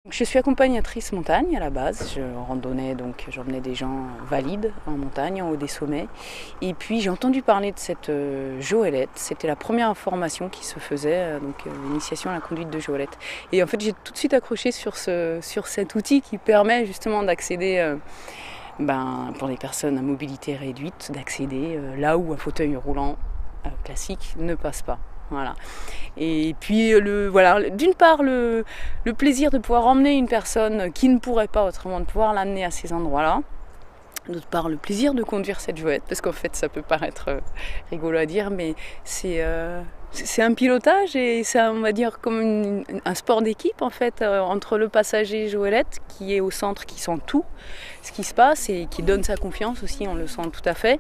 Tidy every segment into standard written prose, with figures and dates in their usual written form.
Je suis accompagnatrice montagne à la base, je randonnais donc j'emmenais des gens valides en montagne, en haut des sommets. Et puis j'ai entendu parler de cette Joëlette, c'était la première formation qui se faisait, donc l'initiation à la conduite de Joëlette. Et en fait j'ai tout de suite accroché sur cet outil qui permet justement d'accéder, pour les personnes à mobilité réduite, d'accéder là où un fauteuil roulant classique ne passe pas. Voilà. Et puis d'une part le plaisir de pouvoir emmener une personne qui ne pourrait pas autrement, de pouvoir l'amener à ces endroits-là. D'autre part le plaisir de conduire cette Joëlette, parce qu'en fait ça peut paraître rigolo à dire, mais c'est un pilotage et c'est, on va dire, comme un sport d'équipe en fait, entre le passager Joëlette qui est au centre, qui sent tout ce qui se passe et qui donne sa confiance aussi, on le sent tout à fait.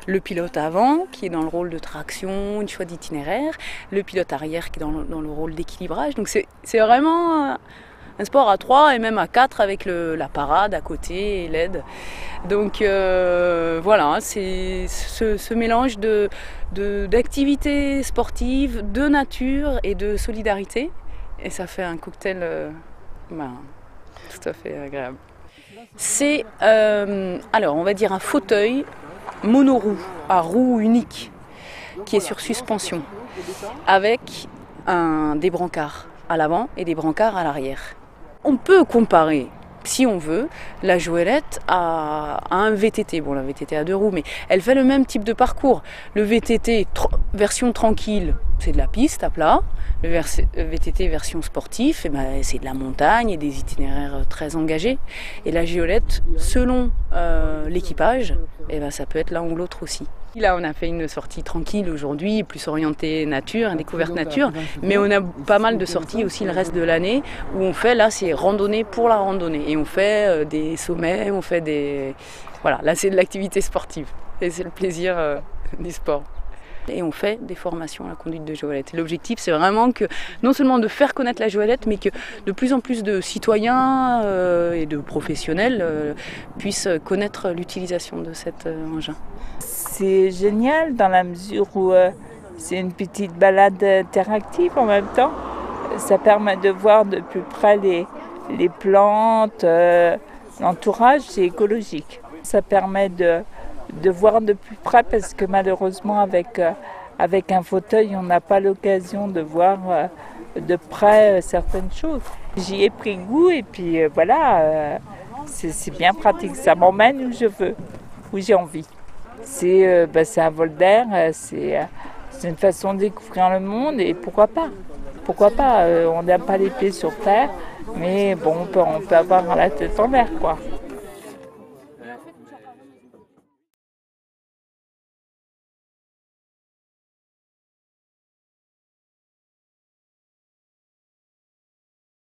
Le pilote avant qui est dans le rôle de traction, une choix d'itinéraire, le pilote arrière qui est dans le rôle d'équilibrage. Donc c'est vraiment un sport à 3 et même à 4 avec la parade à côté et l'aide. Donc voilà, c'est ce mélange d'activités sportives, de nature et de solidarité. Et ça fait un cocktail tout à fait agréable. C'est alors on va dire un fauteuil monoroue à roue unique qui est sur suspension avec des brancards à l'avant et des brancards à l'arrière. On peut comparer, si on veut, la Joëlette à un VTT. Bon, la VTT a 2 roues, mais elle fait le même type de parcours. Le VTT version tranquille, c'est de la piste à plat. Le VTT version sportif, c'est de la montagne et des itinéraires très engagés. Et la Joëlette, selon l'équipage, ça peut être l'un ou l'autre aussi. Là, on a fait une sortie tranquille aujourd'hui, plus orientée nature, découverte nature, mais on a pas mal de sorties aussi le reste de l'année où on fait, là, c'est randonnée pour la randonnée. Et on fait des sommets, on fait des... Voilà, là, c'est de l'activité sportive et c'est le plaisir du sport. Et on fait des formations à la conduite de Joëlette. L'objectif, c'est vraiment que, non seulement de faire connaître la Joëlette, mais que de plus en plus de citoyens et de professionnels puissent connaître l'utilisation de cet engin. C'est génial dans la mesure où c'est une petite balade interactive en même temps. Ça permet de voir de plus près les plantes, l'entourage, c'est écologique. Ça permet de voir de plus près parce que malheureusement avec un fauteuil on n'a pas l'occasion de voir de près certaines choses. J'y ai pris goût et puis c'est bien pratique, ça m'emmène où je veux, où j'ai envie. C'est un vol d'air, c'est une façon de découvrir le monde et pourquoi pas. On n'a pas les pieds sur terre, mais bon, on peut avoir la tête en l'air, quoi.